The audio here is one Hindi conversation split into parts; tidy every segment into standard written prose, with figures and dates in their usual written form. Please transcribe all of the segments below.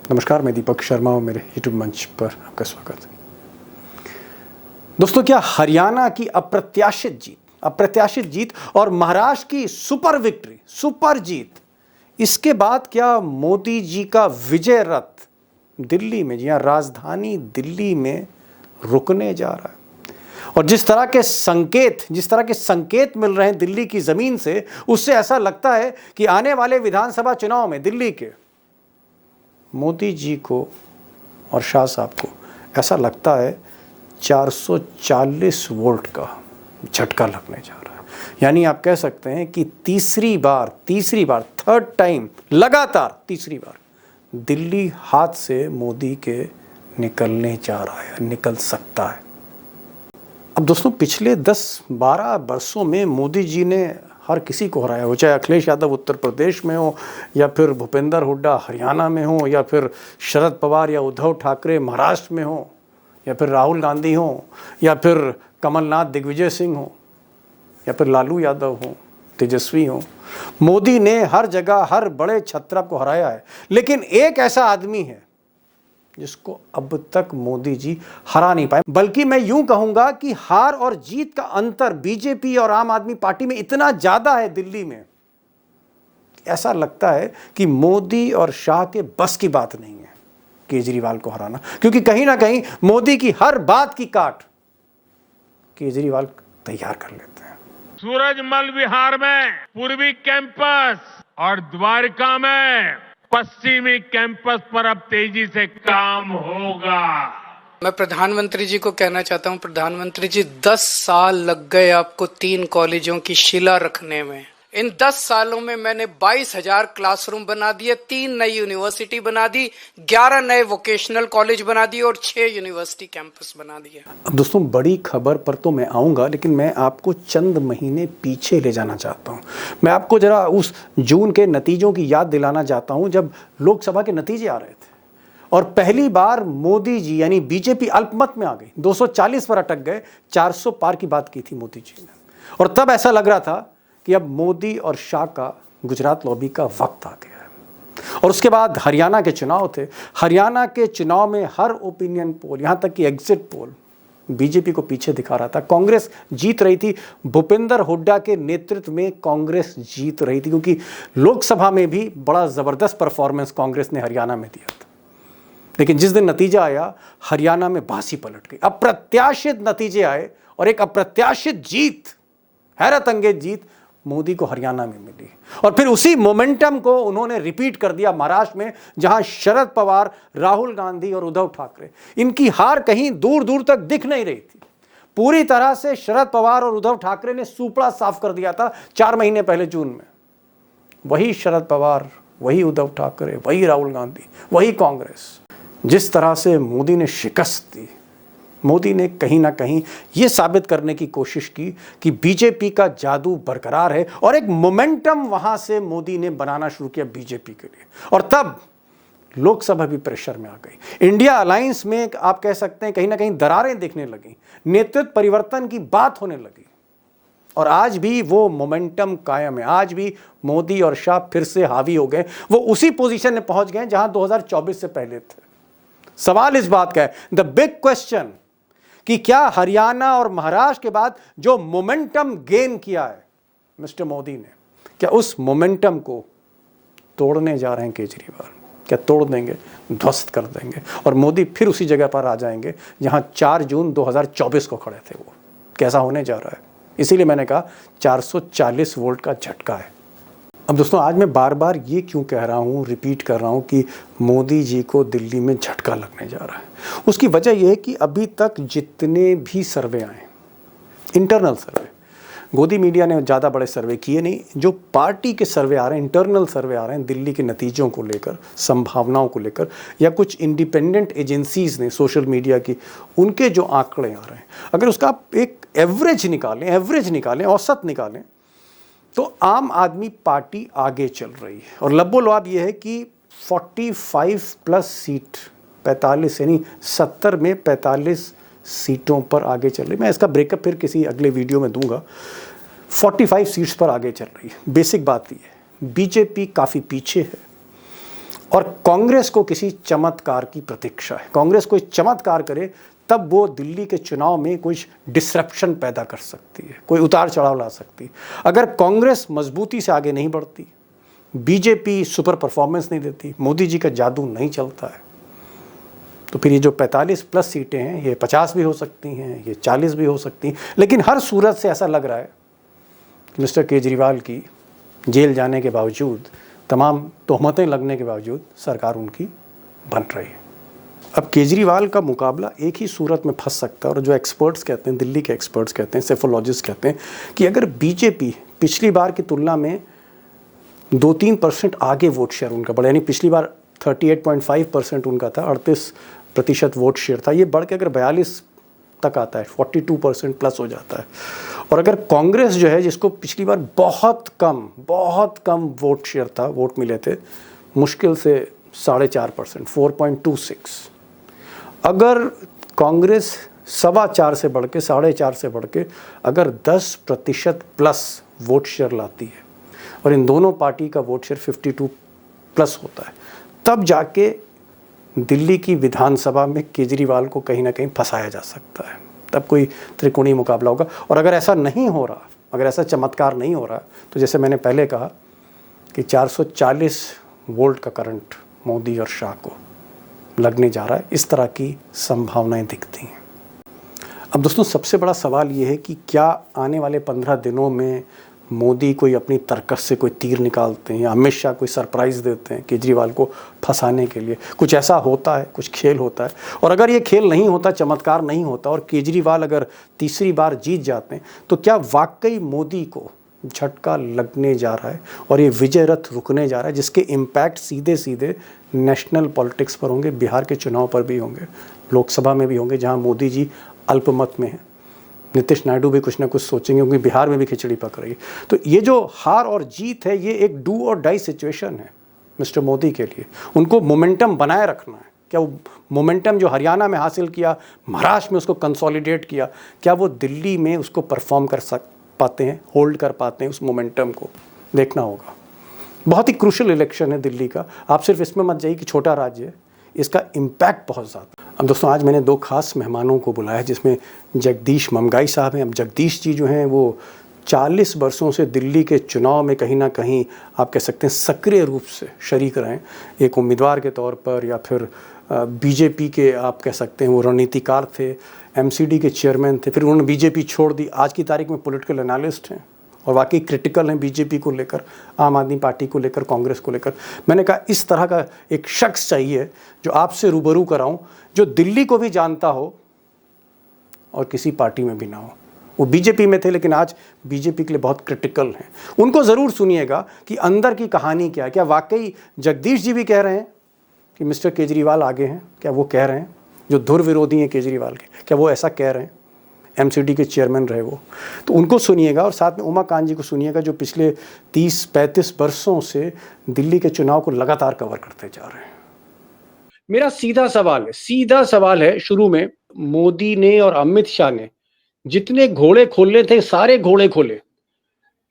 नमस्कार, मैं दीपक शर्मा और मेरे यूट्यूब मंच पर आपका स्वागत है। दोस्तों, क्या हरियाणा की अप्रत्याशित जीत और महाराष्ट्र की सुपर जीत, इसके बाद क्या मोदी जी का विजय रथ दिल्ली में, जी हाँ, राजधानी दिल्ली में रुकने जा रहा है? और जिस तरह के संकेत मिल रहे हैं दिल्ली की जमीन से, उससे ऐसा लगता है कि आने वाले विधानसभा चुनाव में दिल्ली के मोदी जी को और शाह साहब को ऐसा लगता है 440 वोल्ट का झटका लगने जा रहा है। यानी आप कह सकते हैं कि तीसरी बार थर्ड टाइम लगातार तीसरी बार दिल्ली हाथ से मोदी के निकलने जा रहा है, निकल सकता है। अब दोस्तों, पिछले 10-12 वर्षों में मोदी जी ने हर किसी को हराया हो, चाहे अखिलेश यादव उत्तर प्रदेश में हो, या फिर भूपेंद्र हुड्डा हरियाणा में हो, या फिर शरद पवार या उद्धव ठाकरे महाराष्ट्र में हो, या फिर राहुल गांधी हो, या फिर कमलनाथ दिग्विजय सिंह हो, या फिर लालू यादव हो, तेजस्वी हो। मोदी ने हर जगह हर बड़े छत्र को हराया है, लेकिन एक ऐसा आदमी है जिसको अब तक मोदी जी हरा नहीं पाए। बल्कि मैं यूं कहूंगा कि हार और जीत का अंतर बीजेपी और आम आदमी पार्टी में इतना ज्यादा है दिल्ली में, ऐसा लगता है कि मोदी और शाह के बस की बात नहीं है केजरीवाल को हराना, क्योंकि कहीं ना कहीं मोदी की हर बात की काट केजरीवाल तैयार कर लेते हैं। सूरजमल विहार में पूर्वी कैंपस और द्वारका में पश्चिमी कैंपस पर अब तेजी से काम होगा। मैं प्रधानमंत्री जी को कहना चाहता हूं, प्रधानमंत्री जी 10 साल लग गए आपको 3 कॉलेजों की शिला रखने में। इन 10 सालों में मैंने 22,000 क्लासरूम बना दिए, 3 नई यूनिवर्सिटी बना दी, 11 नए वोकेशनल कॉलेज बना दिए और 6 यूनिवर्सिटी कैंपस बना दिए। अब दोस्तों, बड़ी खबर पर तो मैं आऊँगा, लेकिन मैं आपको चंद महीने पीछे ले जाना चाहता हूँ। मैं आपको जरा उस जून के नतीजों की याद दिलाना चाहता हूँ जब लोकसभा के नतीजे आ रहे थे और पहली बार मोदी जी यानी बीजेपी अल्पमत में आ गई, 240 पर अटक गए। 400 पार की बात की थी मोदी जी ने, और तब ऐसा लग रहा था कि अब मोदी और शाह का गुजरात लॉबी का वक्त आ गया है। और उसके बाद हरियाणा के चुनाव थे। हरियाणा के चुनाव में हर ओपिनियन पोल, यहाँ तक कि एग्जिट पोल बीजेपी को पीछे दिखा रहा था। कांग्रेस जीत रही थी, भूपेंद्र हुड्डा के नेतृत्व में कांग्रेस जीत रही थी, क्योंकि लोकसभा में भी बड़ा ज़बरदस्त परफॉर्मेंस कांग्रेस ने हरियाणा में दिया था। लेकिन जिस दिन नतीजा आया, हरियाणा में बाजी पलट गई। अप्रत्याशित नतीजे आए और एक अप्रत्याशित जीत, हैरत अंगेज जीत मोदी को हरियाणा में मिली। और फिर उसी मोमेंटम को उन्होंने रिपीट कर दिया महाराष्ट्र में, जहां शरद पवार, राहुल गांधी और उद्धव ठाकरे, इनकी हार कहीं दूर दूर तक दिख नहीं रही थी। पूरी तरह से शरद पवार और उद्धव ठाकरे ने सुपड़ा साफ कर दिया था 4 महीने पहले जून में। वही शरद पवार, वही उद्धव ठाकरे, वही राहुल गांधी, वही कांग्रेस। जिस तरह से मोदी ने शिकस्त दी, मोदी ने कहीं ना कहीं ये साबित करने की कोशिश की कि बीजेपी का जादू बरकरार है, और एक मोमेंटम वहां से मोदी ने बनाना शुरू किया बीजेपी के लिए। और तब लोकसभा भी प्रेशर में आ गई। इंडिया अलायंस में आप कह सकते हैं कहीं ना कहीं दरारें दिखने लगी, नेतृत्व परिवर्तन की बात होने लगी। और आज भी वो मोमेंटम कायम है। आज भी मोदी और शाह फिर से हावी हो गए, वो उसी पोजीशन में पहुंच गए जहां 2024 से पहले थे। सवाल इस बात का है, द बिग क्वेश्चन, कि क्या हरियाणा और महाराष्ट्र के बाद जो मोमेंटम गेन किया है मिस्टर मोदी ने, क्या उस मोमेंटम को तोड़ने जा रहे हैं केजरीवाल? क्या तोड़ देंगे, ध्वस्त कर देंगे, और मोदी फिर उसी जगह पर आ जाएंगे जहां 4 जून 2024 को खड़े थे? वो कैसा होने जा रहा है? इसीलिए मैंने कहा 440 वोल्ट का झटका है। अब दोस्तों, आज मैं बार बार ये क्यों कह रहा हूँ, रिपीट कर रहा हूँ कि मोदी जी को दिल्ली में झटका लगने जा रहा है? उसकी वजह यह है कि अभी तक जितने भी सर्वे आए, इंटरनल सर्वे, गोदी मीडिया ने ज़्यादा बड़े सर्वे किए नहीं, जो पार्टी के सर्वे आ रहे हैं, इंटरनल सर्वे आ रहे हैं दिल्ली के नतीजों को लेकर, संभावनाओं को लेकर, या कुछ इंडिपेंडेंट एजेंसीज ने सोशल मीडिया की, उनके जो आंकड़े आ रहे हैं, अगर उसका आप एक एवरेज निकालें, औसत निकालें, तो आम आदमी पार्टी आगे चल रही है। और लब्बो-लुआब ये है कि 45 प्लस सीट, 45 यानी 70 में 45 सीटों पर आगे चल रही। मैं इसका ब्रेकअप फिर किसी अगले वीडियो में दूंगा। 45 सीट्स पर आगे चल रही है। बेसिक बात ये है, बीजेपी काफ़ी पीछे है और कांग्रेस को किसी चमत्कार की प्रतीक्षा है। कांग्रेस कोई चमत्कार करे तब वो दिल्ली के चुनाव में कुछ डिसरप्शन पैदा कर सकती है, कोई उतार चढ़ाव ला सकती है। अगर कांग्रेस मजबूती से आगे नहीं बढ़ती, बीजेपी सुपर परफॉर्मेंस नहीं देती, मोदी जी का जादू नहीं चलता है, तो फिर ये जो 45+ सीटें हैं ये 50 भी हो सकती हैं, ये 40 भी हो सकती हैं। लेकिन हर सूरत से ऐसा लग रहा है कि मिस्टर केजरीवाल की जेल जाने के बावजूद, तमाम तोहमतें लगने के बावजूद सरकार उनकी बन रही है। अब केजरीवाल का मुकाबला एक ही सूरत में फंस सकता है, और जो एक्सपर्ट्स कहते हैं, दिल्ली के एक्सपर्ट्स कहते हैं, सेफोलॉजिस्ट कहते हैं कि अगर बीजेपी पिछली बार की तुलना में 2-3% आगे वोट शेयर उनका बढ़ा, यानी पिछली बार 38.5% उनका था, 38% वोट शेयर था, ये बढ़ के अगर 42 तक आता है, 42% प्लस हो जाता है। और अगर कांग्रेस जो है, जिसको पिछली बार बहुत कम वोट शेयर था, वोट मिले थे, मुश्किल से 4.5%, 4.26, अगर कांग्रेस 4.25 से बढ़ के 4.5 से बढ़ के अगर 10% प्लस वोट शेयर लाती है, और इन दोनों पार्टी का वोट शेयर 52+ होता है, तब जाके दिल्ली की विधानसभा में केजरीवाल को कहीं ना कहीं फंसाया जा सकता है। तब कोई त्रिकोणीय मुकाबला होगा। और अगर ऐसा नहीं हो रहा, अगर ऐसा चमत्कार नहीं हो रहा, तो जैसे मैंने पहले कहा कि 440 वोल्ट का करंट मोदी और शाह को लगने जा रहा है, इस तरह की संभावनाएं दिखती हैं। अब दोस्तों, सबसे बड़ा सवाल ये है कि क्या आने वाले 15 दिनों में मोदी कोई अपनी तरकस से कोई तीर निकालते हैं, या अमित शाह कोई सरप्राइज़ देते हैं केजरीवाल को फंसाने के लिए? कुछ ऐसा होता है, कुछ खेल होता है। और अगर ये खेल नहीं होता, चमत्कार नहीं होता, और केजरीवाल अगर तीसरी बार जीत जाते हैं, तो क्या वाकई मोदी को झटका लगने जा रहा है और ये विजय रथ रुकने जा रहा है, जिसके इम्पैक्ट सीधे सीधे नेशनल पॉलिटिक्स पर होंगे, बिहार के चुनाव पर भी होंगे, लोकसभा में भी होंगे, जहाँ मोदी जी अल्पमत में हैं। नीतीश नायडू भी कुछ ना कुछ सोचेंगे, क्योंकि बिहार में भी खिचड़ी पक रही है। तो ये जो हार और जीत है, ये एक डू और डाई सिचुएशन है मिस्टर मोदी के लिए। उनको मोमेंटम बनाए रखना है। क्या वो मोमेंटम जो हरियाणा में हासिल किया, महाराष्ट्र में उसको कंसोलिडेट किया, क्या वो दिल्ली में उसको परफॉर्म कर पाते हैं, होल्ड कर पाते हैं? उस मोमेंटम को देखना होगा। बहुत ही क्रूशल इलेक्शन है दिल्ली का। आप सिर्फ इसमें मत जाइए कि छोटा राज्य है, इसका इम्पैक्ट बहुत ज़्यादा। अब दोस्तों, आज मैंने 2 खास मेहमानों को बुलाया, जिसमें जगदीश ममगाई साहब हैं। अब जगदीश जी जो हैं वो 40 वर्षों से दिल्ली के चुनाव में कहीं ना कहीं आप कह सकते हैं सक्रिय रूप से शरीक रहे, एक उम्मीदवार के तौर पर, या फिर बीजेपी के आप कह सकते हैं वो रणनीतिकार थे, एमसीडी के चेयरमैन थे, फिर उन्होंने बीजेपी छोड़ दी, आज की तारीख में पॉलिटिकल एनालिस्ट हैं और वाकई क्रिटिकल हैं बीजेपी को लेकर, आम आदमी पार्टी को लेकर, कांग्रेस को लेकर। मैंने कहा इस तरह का एक शख्स चाहिए जो आपसे रूबरू कराऊं, जो दिल्ली को भी जानता हो और किसी पार्टी में भी ना हो। वो बीजेपी में थे, लेकिन आज बीजेपी के लिए बहुत क्रिटिकल हैं। उनको ज़रूर सुनिएगा कि अंदर की कहानी क्या है। क्या वाकई जगदीश जी भी कह रहे हैं कि मिस्टर केजरीवाल आगे हैं? क्या वो कह रहे हैं, जो धुर विरोधी हैं केजरीवाल के, क्या वो ऐसा कह रहे हैं? एमसीडी के चेयरमैन रहे वो, तो उनको सुनिएगा। और साथ में उमाकांत जी को सुनिएगा, जो पिछले 30-35 वर्षों से दिल्ली के चुनाव को लगातार कवर करते जा रहे हैं। मेरा सीधा सवाल है शुरू में, मोदी ने और अमित शाह ने जितने घोड़े खोलने थे सारे घोड़े खोले।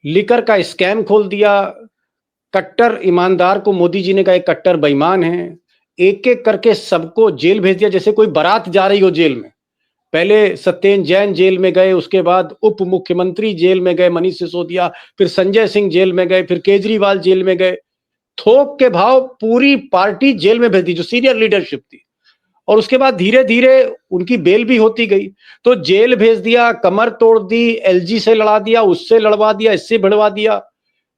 लिकर का स्कैम खोल दिया, कट्टर ईमानदार को मोदी जी ने कहा एक कट्टर बेईमान है, एक एक करके सबको जेल भेज दिया, जैसे कोई बारात जा रही हो जेल में। पहले सत्येंद्र जैन जेल में गए, उसके बाद उप मुख्यमंत्री जेल में गए मनीष सिसोदिया, फिर संजय सिंह जेल में गए, फिर केजरीवाल जेल में गए। थोक के भाव पूरी पार्टी जेल में भेज दी जो सीनियर लीडरशिप थी, और उसके बाद धीरे धीरे उनकी बेल भी होती गई। तो जेल भेज दिया, कमर तोड़ दी, एलजी से लड़ा दिया, उससे लड़वा दिया, इससे भिड़वा दिया।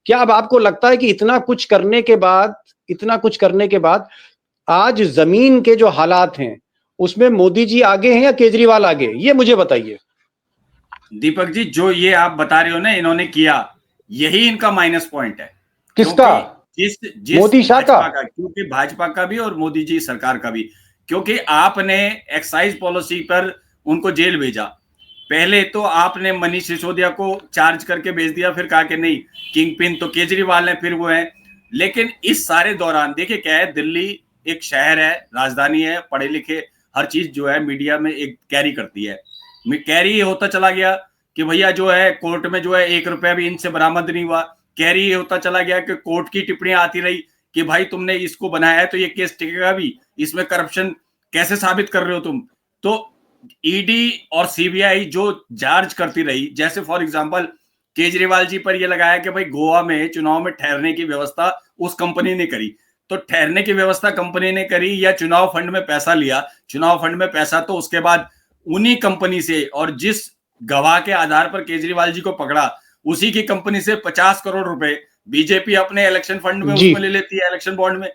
क्या अब आपको लगता है कि इतना कुछ करने के बाद आज जमीन के जो हालात हैं उसमें मोदी जी आगे हैं या केजरीवाल आगे? ये मुझे बताइए। दीपक जी, जो ये आप बता रहे हो ना इन्होंने किया, यही इनका माइनस पॉइंट है। किसका? जिस मोदी शाह का, क्योंकि भाजपा का भी और मोदी जी सरकार का भी, क्योंकि आपने एक्साइज पॉलिसी पर उनको जेल भेजा। पहले तो आपने मनीष सिसोदिया को चार्ज करके भेज दिया, फिर कहा कि नहीं किंग पिन तो केजरीवाल है, फिर वो है। लेकिन इस सारे दौरान देखिए क्या है, दिल्ली एक शहर है, राजधानी है, पढ़े लिखे हर चीज जो है मीडिया में एक कैरी करती है। कैरी ये होता चला गया कि भैया जो है कोर्ट में जो है 1 रुपया भी इनसे बरामद नहीं हुआ। कैरी ये होता चला गया कि कोर्ट की टिप्पणियां आती रही कि भाई तुमने इसको बनाया है तो ये केस टिकेगा भी, इसमें करप्शन कैसे साबित कर रहे हो तुम। तो ईडी और सीबीआई जो जांच करती रही, जैसे फॉर एग्जांपल केजरीवाल जी पर ये लगाया कि भाई गोवा में चुनाव में ठहरने की व्यवस्था उस कंपनी ने करी, तो ठहरने की व्यवस्था कंपनी ने करी या चुनाव फंड में पैसा लिया? चुनाव फंड में पैसा तो उसके बाद उन्हीं कंपनी से, और जिस गवाह के आधार पर केजरीवाल जी को पकड़ा उसी की कंपनी से 50 करोड़ रुपए बीजेपी अपने इलेक्शन फंड में उसमें ले लेती है, इलेक्शन बॉन्ड में।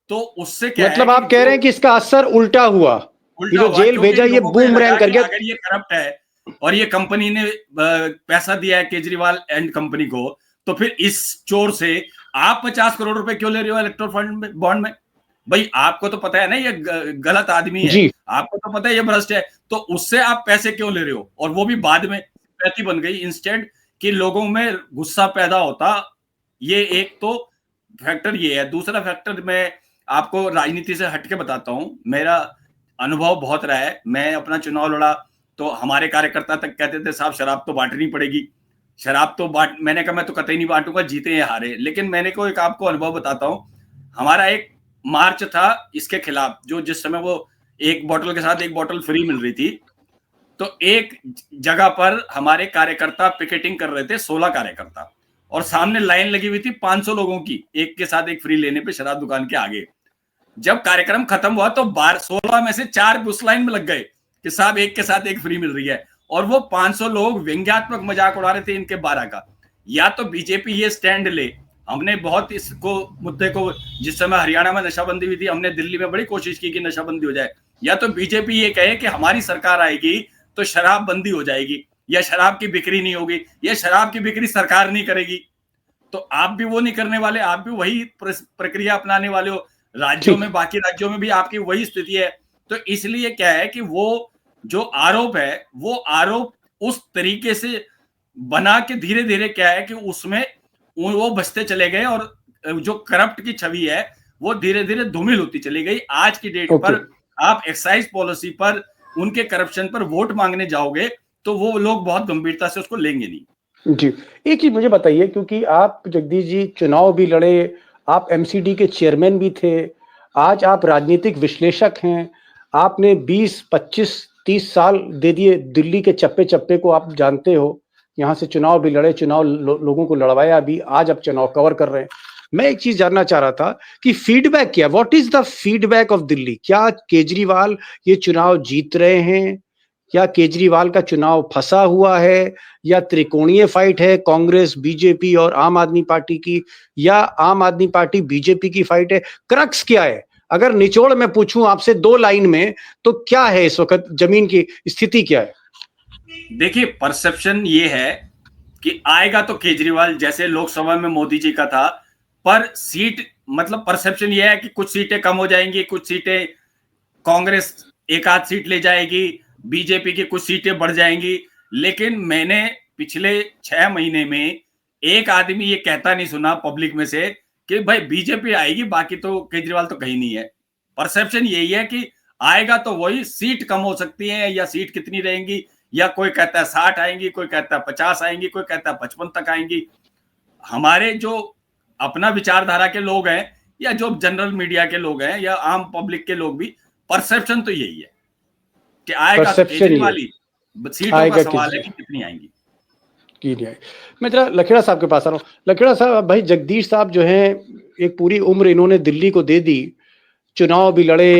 तो उससे क्या मतलब है आप कह रहे हैं कि इसका असर उल्टा हुआ, ये जो जेल भेजा ये बूमरैंग कर गया। अगर ये करप्ट है और ये कंपनी ने पैसा दिया है केजरीवाल एंड कंपनी को, तो फिर इस चोर से आप 50 करोड़ रुपए क्यों ले रहे हो इलेक्टोरल फंड में, बॉन्ड में? भाई आपको तो पता है ना ये गलत आदमी है, आपको तो पता है ये भ्रष्ट है, तो उससे आप पैसे क्यों ले रहे हो? और वो भी बाद में पैती बन गई, इंस्टेड कि लोगों में गुस्सा पैदा होता। ये एक तो फैक्टर ये है। दूसरा फैक्टर मैं आपको राजनीति से हटके बताता हूं, मेरा अनुभव बहुत रहा है। मैं अपना चुनाव लड़ा तो हमारे कार्यकर्ता तक कहते थे साहब शराब तो बांटनी पड़ेगी, शराब तो मैंने कहा मैं तो कतई नहीं बांटूंगा, जीते या हारे। लेकिन मैंने को एक आपको अनुभव बताता हूं, हमारा एक मार्च था इसके खिलाफ, जो जिस समय वो एक बोतल के साथ एक बोतल फ्री मिल रही थी, तो एक जगह पर हमारे कार्यकर्ता पिकेटिंग कर रहे थे, 16 कार्यकर्ता, और सामने लाइन लगी हुई थी 500 लोगों की, एक के साथ एक फ्री लेने पे शराब दुकान के आगे। जब कार्यक्रम खत्म हुआ तो 16 में से 4 उस लाइन में लग गए कि साहब एक के साथ एक फ्री मिल रही है, और वो 500 लोग व्यंग्यात्मक मजाक उड़ा रहे थे इनके 12 का। या तो बीजेपी ये स्टैंड ले, हमने बहुत इसको मुद्दे को, जिस समय हरियाणा में नशाबंदी हुई थी, हमने दिल्ली में बड़ी कोशिश की कि नशाबंदी हो जाए, या तो बीजेपी ये कहे कि हमारी सरकार आएगी तो शराब बंदी हो जाएगी या शराब की बिक्री नहीं होगी या शराब की बिक्री सरकार नहीं करेगी। तो आप भी वो नहीं करने वाले, आप भी वही प्रक्रिया अपनाने वाले हो। राज्यों में, बाकी राज्यों में भी आपकी वही स्थिति है। तो इसलिए क्या है कि वो जो आरोप है वो आरोप उस तरीके से बना के धीरे धीरे क्या है कि उसमें वो बचते चले गए, और जो करप्ट की छवि है वो धीरे धीरे धूमिल होती चली गई। आज की डेट पर आप एक्साइज पॉलिसी पर, उनके करप्शन पर वोट मांगने जाओगे तो वो लोग बहुत गंभीरता से उसको लेंगे नहीं। जी, एक चीज मुझे बताइए, क्योंकि आप जगदीश जी चुनाव भी लड़े, आप एमसीडी के चेयरमैन भी थे, आज आप राजनीतिक विश्लेषक हैं, आपने 20, 25, 30 साल दे दिए दिल्ली के चप्पे चप्पे को, आप जानते हो, यहाँ से चुनाव भी लड़े, चुनाव लोगों को लड़वाया भी, आज आप चुनाव कवर कर रहे हैं। मैं एक चीज जानना चाह रहा था कि फीडबैक क्या, what is the feedback of Delhi? क्या केजरीवाल ये चुनाव जीत रहे हैं, या केजरीवाल का चुनाव फंसा हुआ है, या त्रिकोणीय फाइट है कांग्रेस, बीजेपी और आम आदमी पार्टी की, या आम आदमी पार्टी बीजेपी की फाइट है? क्रक्स क्या है? अगर निचोड़ में पूछूं आपसे 2 लाइन में, तो क्या है इस वक्त जमीन की स्थिति क्या है? देखिए, परसेप्शन ये है कि आएगा तो केजरीवाल, जैसे लोकसभा में मोदी जी का था, पर सीट, मतलब परसेप्शन ये है कि कुछ सीटें कम हो जाएंगी, कुछ सीटें कांग्रेस एक आध सीट ले जाएगी, बीजेपी की कुछ सीटें बढ़ जाएंगी। लेकिन मैंने पिछले 6 महीने में एक आदमी ये कहता नहीं सुना पब्लिक में से कि भाई बीजेपी आएगी, बाकी तो केजरीवाल तो कहीं नहीं है। परसेप्शन यही है कि आएगा तो वही, सीट कम हो सकती है, या सीट कितनी रहेंगी, या कोई कहता है 60 आएंगी, कोई कहता है 50 आएंगी, कोई कहता है 55 तक आएंगी। हमारे जो अपना विचारधारा के लोग हैं, या जो जनरल मीडिया के लोग हैं, या आम पब्लिक के लोग भी, परसेप्शन तो यही है कि आएगा तो केजरीवाल ही, सीटों का सवाल है कि कितनी आएंगी। मैं जरा लखेड़ा साहब के पास आ रहा हूँ। लखेड़ा साहब, भाई जगदीश साहब जो हैं, एक पूरी उम्र इन्होंने दिल्ली को दे दी, चुनाव भी लड़े,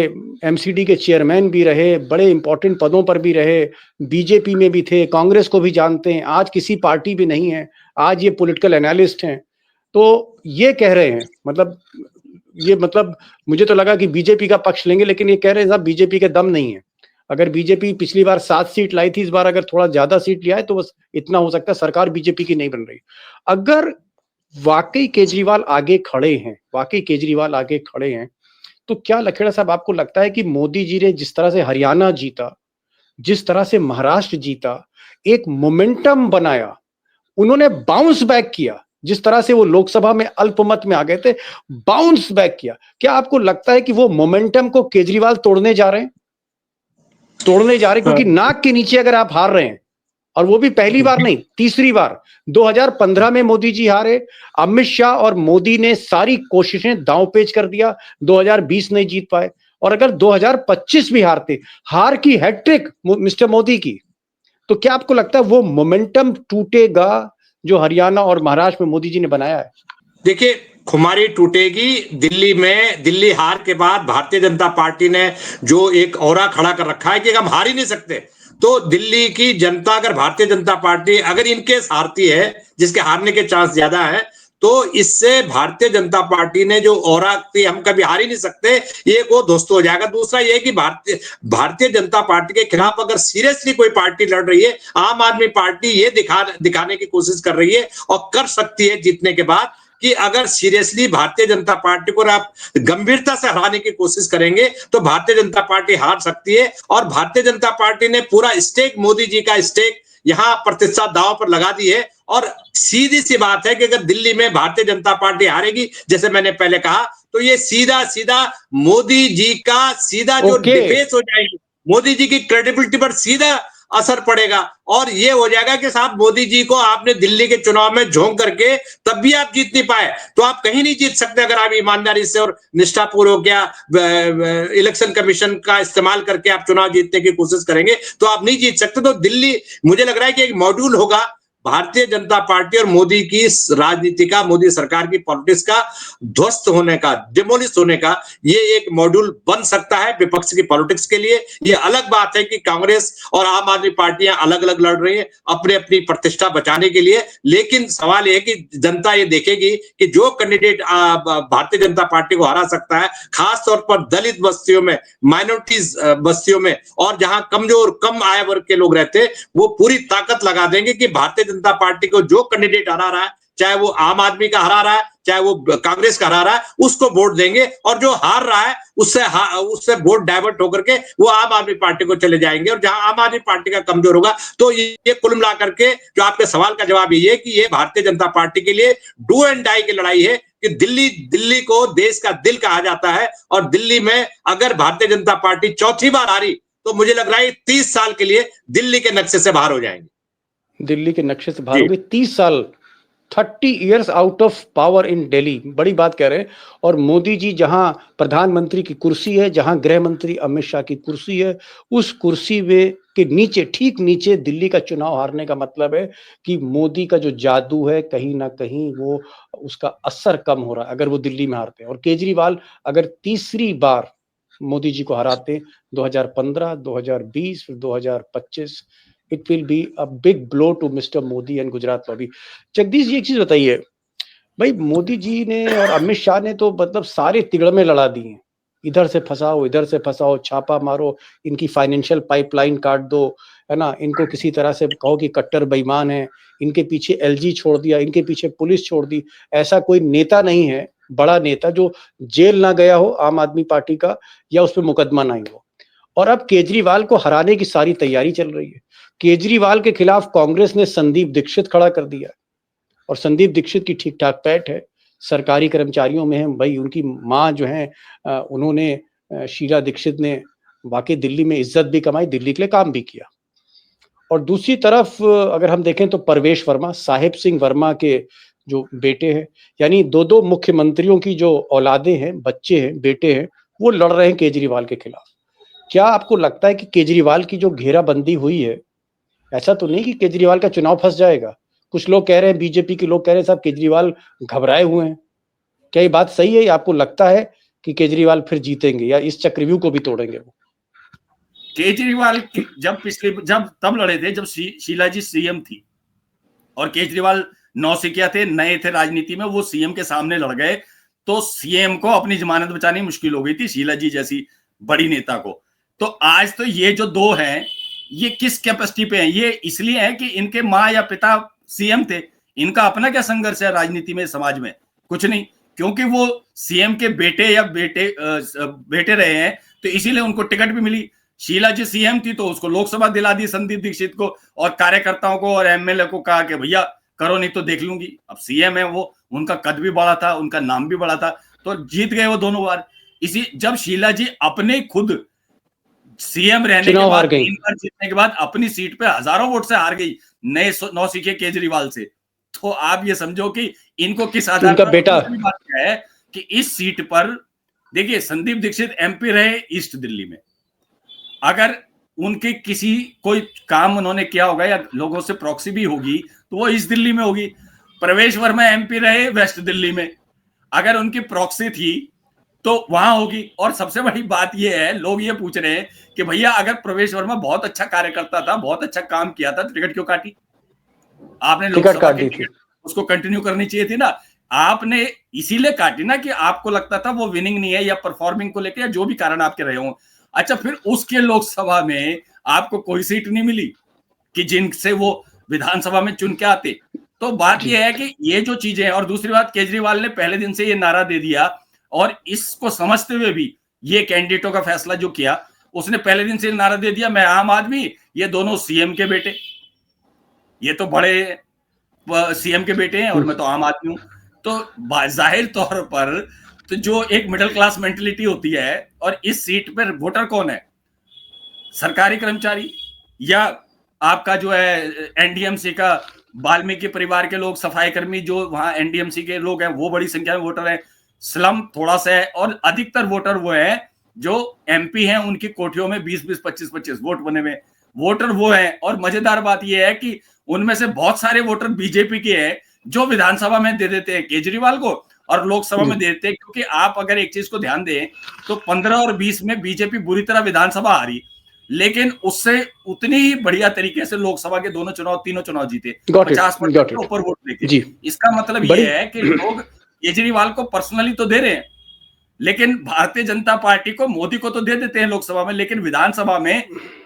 एमसीडी के चेयरमैन भी रहे, बड़े इंपॉर्टेंट पदों पर भी रहे, बीजेपी में भी थे, कांग्रेस को भी जानते हैं, आज किसी पार्टी भी नहीं है, आज ये पॉलिटिकल एनालिस्ट हैं। तो ये कह रहे हैं, मतलब मुझे तो लगा कि बीजेपी का पक्ष लेंगे, लेकिन ये कह रहे हैं साहब बीजेपी के दम नहीं है। अगर बीजेपी पिछली बार 7 सीट लाई थी, इस बार अगर थोड़ा ज्यादा सीट लिया है तो बस इतना हो सकता है, सरकार बीजेपी की नहीं बन रही। अगर वाकई केजरीवाल आगे खड़े हैं, तो क्या लखेड़ा साहब आपको लगता है कि मोदी जी ने जिस तरह से हरियाणा जीता, जिस तरह से महाराष्ट्र जीता, एक मोमेंटम बनाया, उन्होंने बाउंस बैक किया, जिस तरह से वो लोकसभा में अल्पमत में आ गए थे, बाउंस बैक किया, क्या आपको लगता है कि वो मोमेंटम को केजरीवाल तोड़ने जा रहे हैं? क्योंकि नाक के नीचे अगर आप हार रहे हैं और वो भी पहली बार नहीं, तीसरी बार। 2015 में मोदी जी हारे, अमित शाह और मोदी ने सारी कोशिशें दांव पेच कर दिया, 2020 नहीं जीत पाए। और अगर 2025 भी हारते, हार की हैट्रिक मिस्टर मोदी की, तो क्या आपको लगता है वो मोमेंटम टूटेगा जो हरियाणा और महाराष्ट्र में मोदी जी ने बनाया है? देखिए, खुमारी टूटेगी दिल्ली में। दिल्ली हार के बाद भारतीय जनता पार्टी ने जो एक औरा खड़ा कर रखा है कि हम हार ही नहीं सकते, तो दिल्ली की जनता, अगर भारतीय जनता पार्टी अगर इनकेस हारती है, जिसके हारने के चांस ज्यादा है, तो इससे भारतीय जनता पार्टी ने जो औरा थी हम कभी हार ही नहीं सकते, ये वो ध्वस्त हो जाएगा। दूसरा ये कि भारतीय जनता पार्टी के खिलाफ अगर सीरियसली कोई पार्टी लड़ रही है, आम आदमी पार्टी ये दिखाने की कोशिश कर रही है और कर सकती है जीतने के बाद, कि अगर सीरियसली भारतीय जनता पार्टी को आप गंभीरता से हराने की कोशिश करेंगे तो भारतीय जनता पार्टी हार सकती है। और भारतीय जनता पार्टी ने पूरा स्टेक, मोदी जी का स्टेक यहां प्रतिष्ठा दांव पर लगा दी है। और सीधी सी बात है कि अगर दिल्ली में भारतीय जनता पार्टी हारेगी, जैसे मैंने पहले कहा, तो ये सीधा सीधा मोदी जी का सीधा जो डिफेस हो जाएगी, मोदी जी की क्रेडिबिलिटी पर सीधा असर पड़ेगा। और ये हो जाएगा कि साहब मोदी जी को आपने दिल्ली के चुनाव में झोंक करके तब भी आप जीत नहीं पाए, तो आप कहीं नहीं जीत सकते अगर आप ईमानदारी से और निष्ठापूर्वक या इलेक्शन कमीशन का इस्तेमाल करके आप चुनाव जीतने की कोशिश करेंगे, तो आप नहीं जीत सकते। तो दिल्ली, मुझे लग रहा है कि एक मॉड्यूल होगा भारतीय जनता पार्टी और मोदी की राजनीति का, मोदी सरकार की पॉलिटिक्स का ध्वस्त होने का, डिमोलिश होने का, ये एक मॉड्यूल बन सकता है विपक्ष की पॉलिटिक्स के लिए। ये अलग बात है कि कांग्रेस और आम आदमी पार्टियां अलग अलग लड़ रही हैं अपने अपनी प्रतिष्ठा बचाने के लिए, लेकिन सवाल यह है कि जनता ये देखेगी कि जो कैंडिडेट भारतीय जनता पार्टी को हरा सकता है, खासतौर पर दलित बस्तियों में, माइनॉरिटीज बस्तियों में, और जहां कमजोर कम आय वर्ग के लोग रहते हैं, वो पूरी ताकत लगा देंगे कि भारतीय जनता पार्टी को जो कैंडिडेट हरा रहा है, चाहे वो आम आदमी का हरा रहा है, चाहे वो कांग्रेस का हरा रहा है, उसको वोट देंगे। और जो हार रहा है उससे वोट डाइवर्ट होकर के वो आम आदमी पार्टी को चले जाएंगे। और जहां आम आदमी पार्टी का कमजोर होगा, तो ये कुल मिला करके जो आपके सवाल का जवाब ये है कि ये भारतीय जनता पार्टी के लिए डू एंड डाई की लड़ाई है कि दिल्ली को देश का दिल कहा जाता है। और दिल्ली में अगर भारतीय जनता पार्टी चौथी बार हारी, तो मुझे लग रहा है 30 साल के लिए दिल्ली के नक्शे से बाहर हो जाएंगे। दिल्ली के नक्शे से बाहर होगी 30 साल, 30 years out of power in Delhi. बड़ी बात कह रहे हैं। और मोदी जी जहां प्रधानमंत्री की कुर्सी है, जहां गृह मंत्री अमित शाह की कुर्सी है, उस कुर्सी में के नीचे, ठीक नीचे दिल्ली का चुनाव हारने का मतलब है कि मोदी का जो जादू है कहीं ना कहीं वो उसका असर कम हो रहा है अगर वो दिल्ली में हारते हैं। और केजरीवाल अगर तीसरी बार मोदी जी को हराते, 2015, 2020, फिर 2025, it will be a big blow to Mr Modi and Gujarat lobby. Jagdish ji, एक चीज बताइए भाई, मोदी जी ने और अमित शाह ने तो मतलब सारे तिगड़मे लड़ा दिए हैं, इधर से फंसाओ, छापा मारो, इनकी फाइनेंशियल पाइपलाइन काट दो, है ना, इनको किसी तरह से कहो कि कट्टर बेईमान है, इनके पीछे एलजी छोड़ दिया, इनके पीछे पुलिस छोड़ दी। ऐसा कोई नेता नहीं है, बड़ा नेता, जो जेल ना गया हो आम आदमी पार्टी का, या उस पर मुकदमा नहीं हो। और अब केजरीवाल को हराने की सारी तैयारी चल रही है। केजरीवाल के खिलाफ कांग्रेस ने संदीप दीक्षित खड़ा कर दिया, और संदीप दीक्षित की ठीक ठाक पैठ है, सरकारी कर्मचारियों में है भाई। उनकी माँ जो है, उन्होंने, शीला दीक्षित ने वाकई दिल्ली में इज्जत भी कमाई, दिल्ली के लिए काम भी किया। और दूसरी तरफ अगर हम देखें तो परवेश वर्मा, साहिब सिंह वर्मा के जो बेटे हैं, यानी दो मुख्यमंत्रियों की जो औलादे हैं, बच्चे हैं, बेटे हैं, वो लड़ रहे हैं केजरीवाल के खिलाफ। क्या आपको लगता है कि केजरीवाल की जो घेराबंदी हुई है, ऐसा तो नहीं कि केजरीवाल का चुनाव फंस जाएगा? कुछ लोग कह रहे हैं, बीजेपी के लोग कह रहे हैं साहब केजरीवाल घबराए हुए हैं। क्या ये बात सही है? आपको लगता है कि केजरीवाल फिर जीतेंगे या इस चक्रव्यूह को भी तोड़ेंगे वो? केजरीवाल जब तब लड़े थे जब शीला जी सीएम थी, और केजरीवाल नौसिखिया थे, नए थे राजनीति में, वो सीएम के सामने लड़ गए, तो सीएम को अपनी जमानत बचानी मुश्किल हो गई थी, शीला जी जैसी बड़ी नेता को। तो आज तो ये जो दो हैं, ये किस कैपेसिटी पे हैं? ये इसलिए है कि इनके माँ या पिता सीएम थे। इनका अपना क्या संघर्ष है राजनीति में, समाज में? कुछ नहीं, क्योंकि वो सीएम के बेटे रहे हैं, तो इसीलिए उनको टिकट भी मिली। शीला जी सीएम थी तो उसको लोकसभा दिला दी संदीप दीक्षित को, और कार्यकर्ताओं को और एमएलए को कहा कि भैया करो, नहीं तो देख लूंगी। अब सीएम है वो, उनका कद भी बड़ा था, उनका नाम भी बड़ा था, तो जीत गए वो दोनों बार। जब शीला जी अपने खुद सीएम रहने के बाद, 3 बार जीतने के बाद अपनी सीट पे हजारों वोट से हार गई, नए नौसिखिए केजरीवाल से। तो आप ये समझो कि इनको किस आधार उनका पर। बेटा दूसरी बात क्या है कि इस सीट पर देखिए संदीप दीक्षित एमपी रहे ईस्ट दिल्ली में, अगर उनके किसी कोई काम उन्होंने किया होगा या लोगों से प्रॉक्सी भी होगी तो वो ईस्ट दिल्ली में होगी। प्रवेश वर्मा एमपी रहे वेस्ट दिल्ली में, अगर उनकी प्रॉक्सी थी तो वहां होगी। और सबसे बड़ी बात यह है, लोग ये पूछ रहे हैं कि भैया अगर प्रवेश वर्मा बहुत अच्छा कार्यकर्ता था, बहुत अच्छा काम किया था, तो टिकट क्यों काटी आपने? लोकसभा काट की दी टिकट उसको कंटिन्यू करनी चाहिए थी ना। आपने इसीलिए काटी ना कि आपको लगता था वो विनिंग नहीं है या परफॉर्मिंग को लेकर या जो भी कारण आपके रहे हों। अच्छा, फिर उसके लोकसभा में आपको कोई सीट नहीं मिली कि जिनसे वो विधानसभा में चुन के आते। तो बात यह है कि ये जो चीजें हैं, और दूसरी बात केजरीवाल ने पहले दिन से ये नारा दे दिया, और इसको समझते हुए भी ये कैंडिडेटों का फैसला जो किया, उसने पहले दिन से नारा दे दिया, मैं आम आदमी, ये दोनों सीएम के बेटे, ये तो बड़े सीएम के बेटे हैं और मैं तो आम आदमी हूं। तो जाहिर तौर पर तो जो एक मिडिल क्लास मेंटेलिटी होती है, और इस सीट पर वोटर कौन है? सरकारी कर्मचारी या आपका जो है एनडीएमसी का वाल्मीकि परिवार के लोग, सफाई कर्मी जो वहां एनडीएमसी के लोग हैं, वो बड़ी संख्या में वोटर है। स्लम थोड़ा सा है, और अधिकतर वोटर वो है जो एमपी हैं, उनकी कोठियों में 20-20, 25-25 वोट बने हुए वोटर वो हैं। और मजेदार बात यह है कि उनमें से बहुत सारे वोटर बीजेपी के हैं जो विधानसभा में दे देते हैं केजरीवाल को और लोकसभा में दे देते हैं। क्योंकि आप अगर एक चीज को ध्यान दें तो 15 और 20 में बीजेपी बुरी तरह विधानसभा हारी, लेकिन उससे उतनी ही बढ़िया तरीके से लोकसभा के तीनों चुनाव जीते, 50% के ऊपर वोट लेके। इसका मतलब ये है कि लोग केजरीवाल को पर्सनली तो दे रहे हैं, लेकिन भारतीय जनता पार्टी को, मोदी को तो दे देते हैं लोकसभा में, लेकिन विधानसभा में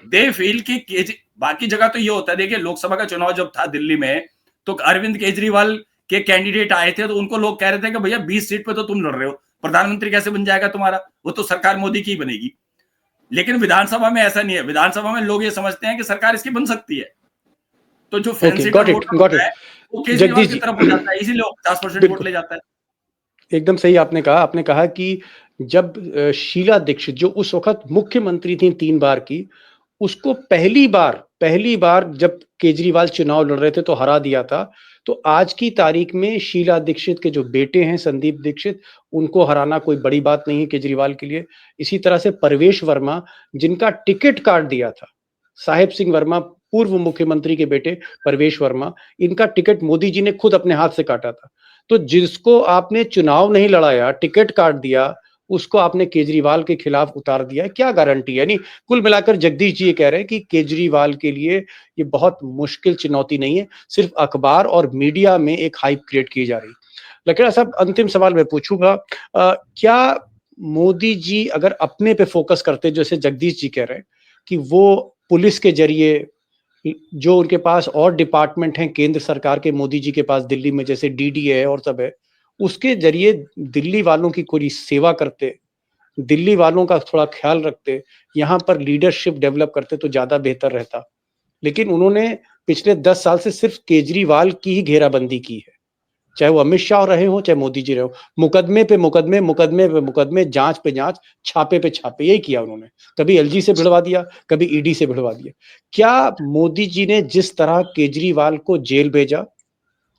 दे फील की बाकी जगह तो ये होता है। देखिए लोकसभा का चुनाव जब था दिल्ली में, तो अरविंद केजरीवाल के कैंडिडेट आए थे, तो उनको लोग कह रहे थे कि भैया 20 सीट पे तो तुम लड़ रहे हो, प्रधानमंत्री कैसे बन जाएगा तुम्हारा, वो तो सरकार मोदी की ही बनेगी। लेकिन विधानसभा में ऐसा नहीं है। विधानसभा में लोग ये समझते हैं कि सरकार इसकी बन सकती है, तो जो फैंसी वोट होता है वो केजरीवाल की तरफ हो जाता है, इसीलिए 50% वोट ले जाता है। एकदम सही आपने कहा कि जब शीला दीक्षित जो उस वक्त मुख्यमंत्री थी 3 बार की, उसको पहली बार जब केजरीवाल चुनाव लड़ रहे थे तो हरा दिया था। तो आज की तारीख में शीला दीक्षित के जो बेटे हैं संदीप दीक्षित, उनको हराना कोई बड़ी बात नहीं है केजरीवाल के लिए। इसी तरह से परवेश वर्मा, जिनका टिकट काट दिया था, साहेब सिंह वर्मा पूर्व मुख्यमंत्री के बेटे परवेश वर्मा, इनका टिकट मोदी जी ने खुद अपने हाथ से काटा था। तो जिसको आपने चुनाव नहीं लड़ाया, टिकट काट दिया, उसको आपने केजरीवाल के खिलाफ उतार दिया है, क्या गारंटी है? यानी कुल मिलाकर जगदीश जी ये कह रहे हैं कि केजरीवाल के लिए ये बहुत मुश्किल चुनौती नहीं है, सिर्फ अखबार और मीडिया में एक हाइप क्रिएट की जा रही। लकीड़ा साहब, अंतिम सवाल मैं पूछूंगा, क्या मोदी जी अगर अपने पे फोकस करते, जैसे जगदीश जी कह रहे हैं कि वो पुलिस के जरिए, जो उनके पास और डिपार्टमेंट हैं केंद्र सरकार के, मोदी जी के पास दिल्ली में जैसे डीडी है और सब है, उसके जरिए दिल्ली वालों की कोई सेवा करते, दिल्ली वालों का थोड़ा ख्याल रखते, यहाँ पर लीडरशिप डेवलप करते तो ज्यादा बेहतर रहता। लेकिन उन्होंने पिछले 10 साल से सिर्फ केजरीवाल की ही घेराबंदी की है, चाहे वो अमित शाह रहे हो, चाहे मोदी जी रहे हो, मुकदमे पे मुकदमे, जांच पे जांच, छापे पे छापे, यही किया उन्होंने। कभी एलजी से भिड़वा दिया, कभी ईडी से भिड़वा दिया। क्या मोदी जी ने जिस तरह केजरीवाल को जेल भेजा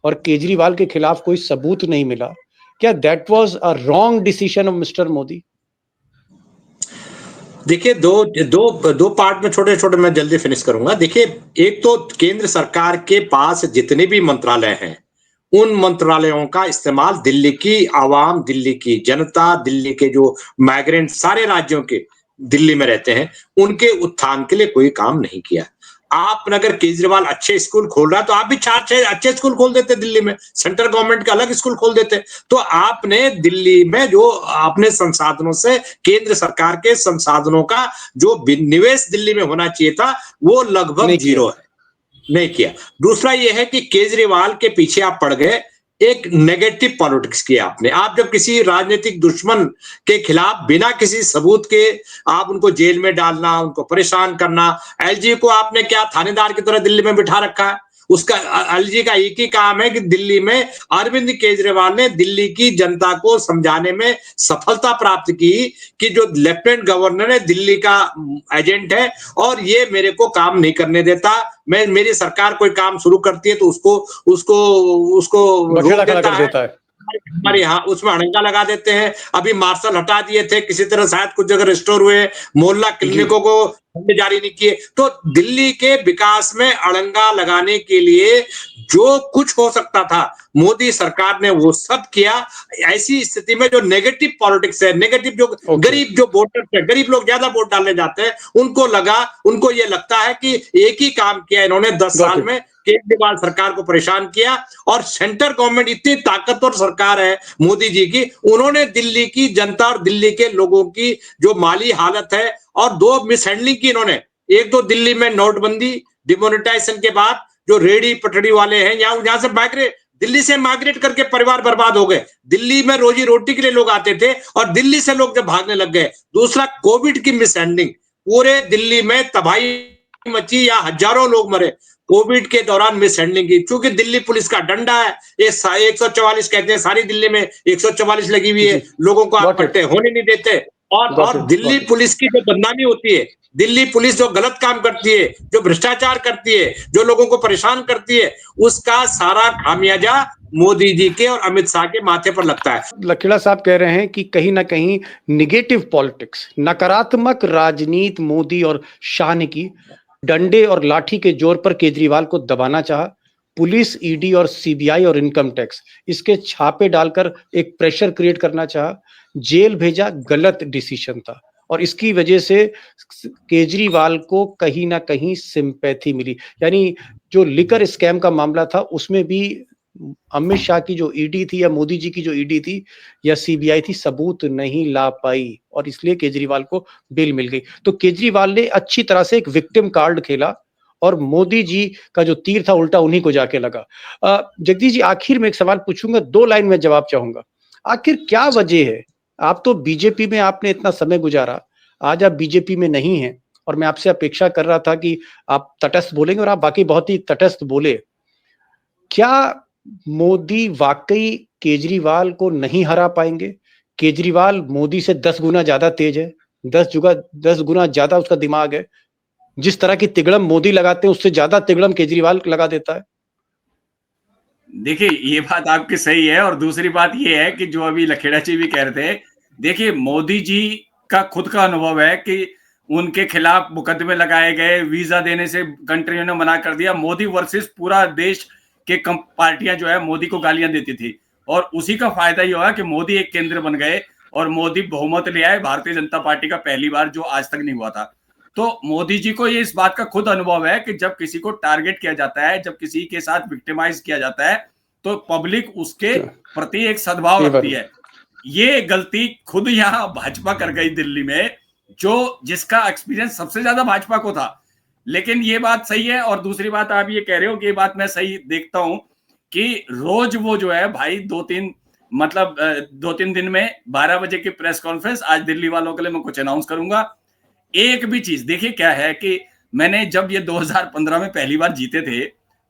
और केजरीवाल के खिलाफ कोई सबूत नहीं मिला, क्या that was a wrong decision of mister Modi? देखिए, दो पार्ट में छोटे छोटे मैं जल्दी फिनिश करूंगा। देखिए, एक तो केंद्र सरकार के पास जितने भी मंत्रालय हैं, उन मंत्रालयों का इस्तेमाल दिल्ली की आवाम, दिल्ली की जनता, दिल्ली के जो माइग्रेंट सारे राज्यों के दिल्ली में रहते हैं, उनके उत्थान के लिए कोई काम नहीं किया। आप अगर केजरीवाल अच्छे स्कूल खोल रहा है तो आप भी 4-6 अच्छे स्कूल खोल देते दिल्ली में, सेंट्रल गवर्नमेंट का अलग स्कूल खोल देते। तो आपने दिल्ली में जो अपने संसाधनों से, केंद्र सरकार के संसाधनों का जो निवेश दिल्ली में होना चाहिए था, वो लगभग जीरो है, नहीं किया। दूसरा यह है कि केजरीवाल के पीछे आप पड़ गए, एक नेगेटिव पॉलिटिक्स किया आपने। आप जब किसी राजनीतिक दुश्मन के खिलाफ बिना किसी सबूत के आप उनको जेल में डालना, उनको परेशान करना, एलजी को आपने क्या थानेदार की तरह दिल्ली में बिठा रखा है, उसका अटल जी का एक ही काम है कि दिल्ली में अरविंद केजरीवाल ने दिल्ली की जनता को समझाने में सफलता प्राप्त की कि जो लेफ्टिनेंट गवर्नर है दिल्ली का एजेंट है और ये मेरे को काम नहीं करने देता, मैं मेरी सरकार कोई काम शुरू करती है तो उसको उसको उसको रोक देता है। हमारे यहाँ उसमें अड़ंगा लगा देते हैं। अभी मार्शल हटा दिए थे, किसी तरह शायद कुछ जगह रिस्टोर हुए, मोहल्ला क्लिनिकों को जारी नहीं किए। तो दिल्ली के विकास में अड़ंगा लगाने के लिए जो कुछ हो सकता था मोदी सरकार ने वो सब किया। ऐसी स्थिति में जो नेगेटिव पॉलिटिक्स है, नेगेटिव जो गरीब जो वोटर्स है, गरीब लोग ज्यादा वोट डालने जाते हैं, उनको ये लगता है कि एक ही काम किया इन्होंने 10 साल में, केजरीवाल सरकार को परेशान किया। और सेंटर गवर्नमेंट इतनी ताकतवर सरकार है मोदी जी की, उन्होंने दिल्ली की जनता और दिल्ली के लोगों की जो माली हालत है और दो मिसहैंडलिंग की इन्होंने। एक तो दिल्ली में नोटबंदी डिमोनेटाइजेशन के बाद जो रेडी पटड़ी वाले हैं यहां से दिल्ली से माइग्रेट करके परिवार बर्बाद हो गए। दिल्ली में रोजी रोटी के लिए लोग आते थे और दिल्ली से लोग जब भागने लग गए। दूसरा कोविड की मिसहैंडलिंग, पूरे दिल्ली में तबाही मची या हजारों लोग मरे कोविड के दौरान मिसहैंडलिंग की। क्योंकि दिल्ली पुलिस का डंडा है, ये 144 कहते हैं, सारी दिल्ली में 144 लगी हुई है, लोगों को आप पट्टे होने नहीं देते। और दिल्ली पुलिस की जो बदनामी होती है, दिल्ली पुलिस जो गलत काम करती है, जो भ्रष्टाचार करती है, जो लोगों को परेशान करती है, उसका सारा खामियाजा मोदी जी के और अमित शाह के माथे पर लगता है। लखेड़ा साहब कह रहे हैं कि कहीं ना कहीं निगेटिव पॉलिटिक्स, नकारात्मक राजनीति मोदी और शाह ने की। डंडे और लाठी के जोर पर केजरीवाल को दबाना चाहा। पुलिस, ईडी और सीबीआई और इनकम टैक्स इसके छापे डालकर एक प्रेशर क्रिएट करना चाहा। जेल भेजा, गलत डिसीजन था और इसकी वजह से केजरीवाल को कहीं ना कहीं सिंपैथी मिली। यानी जो लिकर स्कैम का मामला था उसमें भी अमित शाह की जो ईडी थी या मोदी जी की जो ईडी थी या सीबीआई थी, सबूत नहीं ला पाई और इसलिए केजरीवाल को बेल मिल गई। तो केजरीवाल ने अच्छी तरह से एक विक्टिम कार्ड खेला और मोदी जी का जो तीर था उल्टा उन्हीं को जाके लगा। जगदीश जी, आखिर में एक सवाल पूछूंगा, 2 लाइन में जवाब चाहूंगा। आखिर क्या वजह है, आप तो बीजेपी में आपने इतना समय गुजारा, आज आप बीजेपी में नहीं हैं और मैं आपसे अपेक्षा कर रहा था कि आप तटस्थ बोलेंगे और आप बाकी बहुत ही तटस्थ बोले। क्या मोदी वाकई केजरीवाल को नहीं हरा पाएंगे? केजरीवाल मोदी से 10 गुना ज्यादा तेज है, 10 गुना ज्यादा उसका दिमाग है। जिस तरह की तिगड़म मोदी लगाते हैं उससे ज्यादा तिगड़म केजरीवाल लगा देता है। देखिए, ये बात आपकी सही है और दूसरी बात ये है कि जो अभी लखेड़ा जी भी कह रहे थे, देखिए मोदी जी का खुद का अनुभव है कि उनके खिलाफ मुकदमे लगाए गए, वीजा देने से कंट्रियों ने मना कर दिया। मोदी वर्सेस पूरा देश के पार्टियां जो है मोदी को गालियां देती थी और उसी का फायदा ये हुआ कि मोदी एक केंद्र बन गए और मोदी बहुमत ले आए, भारतीय जनता पार्टी का पहली बार, जो आज तक नहीं हुआ था। तो मोदी जी को ये इस बात का खुद अनुभव है कि जब किसी को टारगेट किया जाता है, जब किसी के साथ विक्टिमाइज किया जाता है तो पब्लिक उसके प्रति एक सद्भाव रखती है। ये गलती खुद यहाँ भाजपा कर गई दिल्ली में, जो जिसका एक्सपीरियंस सबसे ज्यादा भाजपा को था। लेकिन ये बात सही है और दूसरी बात आप ये कह रहे हो कि ये बात मैं सही देखता हूं कि रोज वो जो है भाई 2-3 दिन में 12 बजे की प्रेस कॉन्फ्रेंस, आज दिल्ली वालों के लिए मैं कुछ अनाउंस करूंगा। एक भी चीज देखिए क्या है कि मैंने जब ये 2015 में पहली बार जीते थे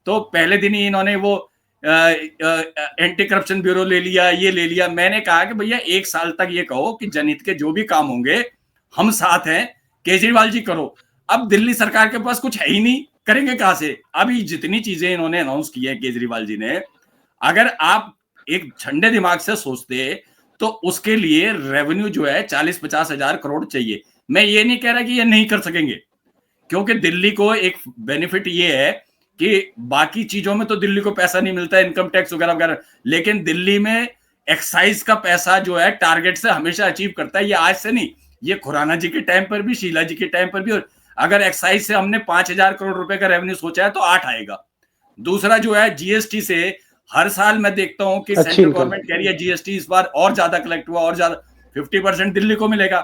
तो पहले दिन ही इन्होंने वो एंटी करप्शन ब्यूरो ले लिया, ये ले लिया। मैंने कहा कि भैया 1 साल तक ये कहो कि जनहित के जो भी काम होंगे हम साथ हैं, केजरीवाल जी करो। अब दिल्ली सरकार के पास कुछ है ही नहीं, करेंगे कहां से? अभी जितनी चीजें इन्होंने अनाउंस की है केजरीवाल जी ने, अगर आप एक ठंडे दिमाग से सोचते तो उसके लिए रेवेन्यू जो है 40-50 हजार करोड़ चाहिए। मैं ये नहीं कह रहा कि ये नहीं कर सकेंगे, क्योंकि दिल्ली को एक बेनिफिट ये है कि बाकी चीजों में तो दिल्ली को पैसा नहीं मिलता, इनकम टैक्स वगैरह वगैरह, लेकिन दिल्ली में एक्साइज का पैसा जो है टारगेट से हमेशा अचीव करता है। ये आज से नहीं, ये खुराना जी के टाइम पर भी, शीला जी के टाइम पर भी। और अगर एक्साइज से हमने 5,000 करोड़ रुपए का रेवेन्यू सोचा है तो 8 आएगा। दूसरा जो है जीएसटी से हर साल मैं देखता हूं कि सेंट्रल गवर्नमेंट कह रही है जीएसटी इस बार और ज्यादा कलेक्ट हुआ, और ज्यादा 50% दिल्ली को मिलेगा।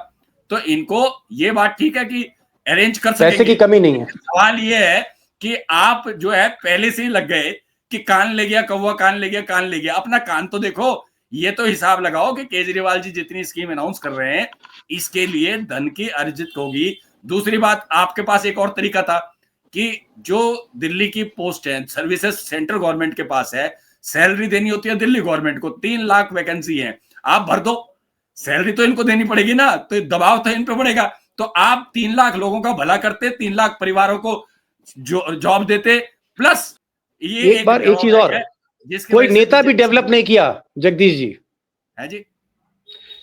तो इनको ये बात ठीक है कि अरेंज कर सकेंगे, पैसे की कमी नहीं है। सवाल ये है कि आप जो है पहले से ही लग गए कि कान ले गया कौवा, कान ले गया, कान ले गया। अपना कान तो देखो, ये तो हिसाब लगाओ कि केजरीवाल जी जितनी स्कीम अनाउंस कर रहे हैं इसके लिए धन की अर्जित होगी। दूसरी बात, आपके पास एक और तरीका था कि जो दिल्ली की पोस्ट है, सर्विसेज सेंट्रल गवर्नमेंट के पास है, सैलरी देनी होती है दिल्ली गवर्नमेंट को, 3 लाख वैकेंसी है, आप भर दो, सैलरी तो इनको देनी पड़ेगी ना, तो दबाव तो इन पे पड़ेगा। तो आप 3 लाख लोगों का भला करते, 3 लाख परिवारों को जॉब देते, प्लस ये एक बार एक चीज और, कोई नेता भी डेवलप नहीं किया जगदीश जी, है जी,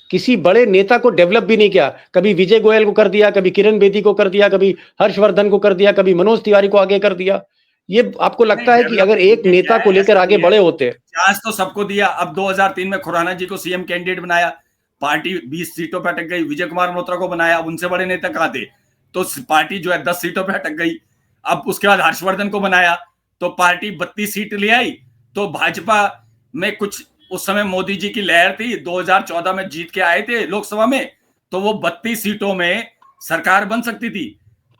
किसी बड़े नेता को डेवलप भी नहीं किया। कभी विजय गोयल को कर दिया, कभी किरण बेदी को कर दिया, कभी हर्षवर्धन को कर दिया, कभी मनोज तिवारी को आगे कर दिया। ये आपको लगता है कि अगर एक नेता को लेकर आगे बड़े होते? चांस तो सबको दिया। अब 2003 में खुराना जी को सीएम कैंडिडेट बनाया, पार्टी 20 सीटों पर अटक गई। विजय कुमार मल्होत्रा को बनाया, अब उनसे बड़े नेता कहां थे, तो पार्टी जो है 10 सीटों पर अटक गई। अब उसके बाद हर्षवर्धन को बनाया तो पार्टी 32 सीट ले आई। तो भाजपा में कुछ उस समय मोदी जी की लहर थी, 2014 में जीत के आए थे लोकसभा में, तो वो 32 सीटों में सरकार बन सकती थी,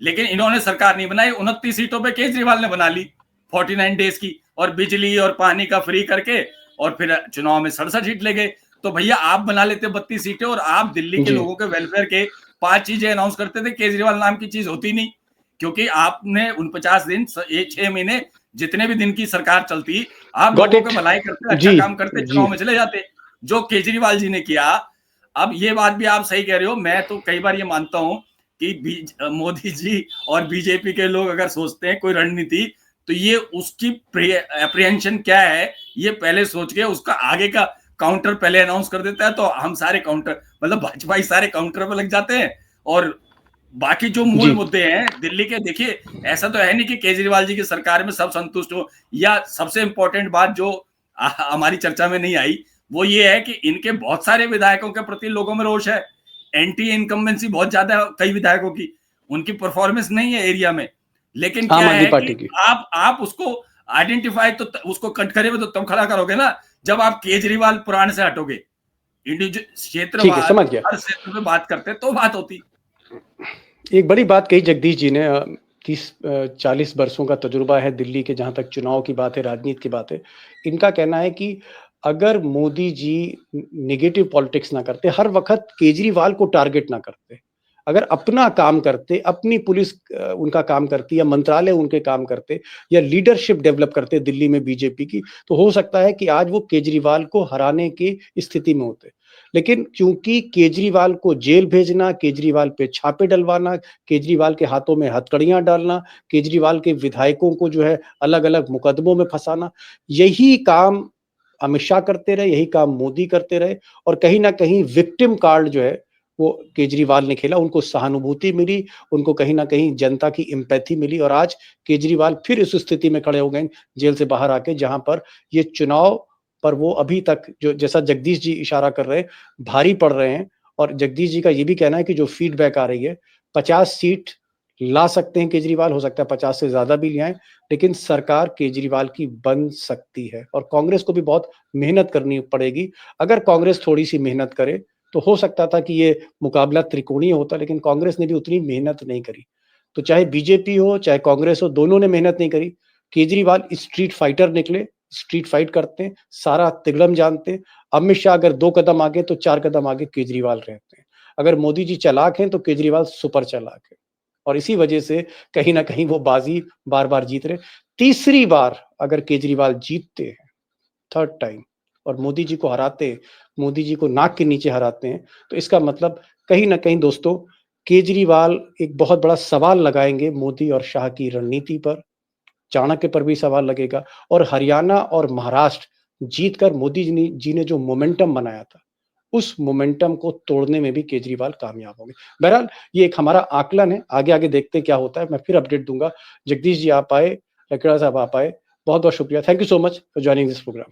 लेकिन इन्होंने सरकार नहीं बनाई। 29 सीटों पे केजरीवाल ने बना ली 49 डेज की, और बिजली और पानी का फ्री करके, और फिर चुनाव में 67 सीट ले गए। तो भैया आप बना लेते 32 सीटें और आप दिल्ली के लोगों के वेलफेयर के 5 चीजें अनाउंस करते थे, केजरीवाल नाम की चीज होती नहीं, क्योंकि आपने 49 दिन 6 महीने जितने भी दिन की सरकार चलती, आप लोगों को भलाई करते, अच्छा काम करते, चुनाव में चले जाते, जो केजरीवाल जी ने किया। अब ये बात भी आप सही कह रहे हो, मैं तो कई बार ये मानता हूं कि मोदी जी और बीजेपी के लोग अगर सोचते हैं कोई रणनीति, तो ये उसकी अप्रीहेंशन क्या है ये पहले सोच के उसका आगे का काउंटर पहले अनाउंस कर देता है, तो हम सारे काउंटर, मतलब भाजपा ही सारे काउंटर पर लग जाते हैं। और बाकी जो मूल मुद्दे हैं दिल्ली के, देखिए ऐसा तो है नहीं कि केजरीवाल जी की सरकार में सब संतुष्ट हो, या सबसे इंपॉर्टेंट बात जो हमारी चर्चा में नहीं आई वो ये है कि इनके बहुत सारे विधायकों के प्रति लोगों में रोष है, एंटी इनकम्बेंसी बहुत ज्यादा है कई विधायकों की, उनकी परफॉर्मेंस नहीं है एरिया में। लेकिन क्या है कि आप उसको आइडेंटिफाई तो उसको कटघरे में तो तब खड़ा करोगे ना जब आप केजरीवाल पुराने से हटोगे, इंडिविजुअल क्षेत्रवाद हर क्षेत्र में बात करते तो बात होती। एक बड़ी बात कही जगदीश जी ने, 30-40 वर्षों का तजुर्बा है दिल्ली के, जहां तक चुनाव की बात है, राजनीति की बात है। इनका कहना है कि अगर मोदी जी नेगेटिव पॉलिटिक्स ना करते, हर वक्त केजरीवाल को टारगेट ना करते, अगर अपना काम करते, अपनी पुलिस उनका काम करती, या मंत्रालय उनके काम करते, या लीडरशिप डेवलप करते दिल्ली में बीजेपी की, तो हो सकता है कि आज वो केजरीवाल को हराने की स्थिति में होते। लेकिन क्योंकि केजरीवाल को जेल भेजना, केजरीवाल पे छापे डलवाना, केजरीवाल के हाथों में हथकड़ियां डालना, केजरीवाल के विधायकों को जो है अलग अलग मुकदमों में फंसाना, यही काम अमित शाह करते रहे, यही काम मोदी करते रहे, और कहीं ना कहीं विक्टिम कार्ड जो है वो केजरीवाल ने खेला। उनको सहानुभूति मिली, उनको कहीं ना कहीं जनता की एम्पैथी मिली, और आज केजरीवाल फिर इस स्थिति में खड़े हो गए जेल से बाहर आके, जहां पर ये चुनाव पर वो अभी तक, जो जैसा जगदीश जी इशारा कर रहे हैं, भारी पड़ रहे हैं। और जगदीश जी का ये भी कहना है कि जो फीडबैक आ रही है, 50 सीट ला सकते हैं केजरीवाल, हो सकता है 50 से ज्यादा भी ले आए, लेकिन सरकार केजरीवाल की बन सकती है। और कांग्रेस को भी बहुत मेहनत करनी पड़ेगी। अगर कांग्रेस थोड़ी सी मेहनत करे तो हो सकता था कि ये मुकाबला त्रिकोणीय होता, लेकिन कांग्रेस ने भी उतनी मेहनत नहीं करी। तो चाहे बीजेपी हो चाहे कांग्रेस हो, दोनों ने मेहनत नहीं करी। केजरीवाल स्ट्रीट फाइटर निकले, स्ट्रीट फाइट करते हैं, सारा तिगड़म जानते हैं। अमित शाह अगर 2 कदम आगे तो 4 कदम आगे केजरीवाल रहते हैं। अगर मोदी जी चालाक हैं तो केजरीवाल सुपर चालाक है, और इसी वजह से कहीं ना कहीं वो बाजी बार बार जीत रहे। तीसरी बार अगर केजरीवाल जीतते हैं, 3rd टाइम, और मोदी जी को हराते, मोदी जी को नाक के नीचे हराते हैं, तो इसका मतलब कहीं ना कहीं दोस्तों केजरीवाल एक बहुत बड़ा सवाल लगाएंगे मोदी और शाह की रणनीति पर, चाणक्य पर भी सवाल लगेगा। और हरियाणा और महाराष्ट्र जीतकर मोदी जी ने जो मोमेंटम बनाया था, उस मोमेंटम को तोड़ने में भी केजरीवाल कामयाब होंगे। बहरहाल ये एक हमारा आकलन है, आगे आगे देखते क्या होता है। मैं फिर अपडेट दूंगा। जगदीश जी आप आए, लकड़ा साहब आप आए, बहुत बहुत शुक्रिया। Thank you so much for joining this programme.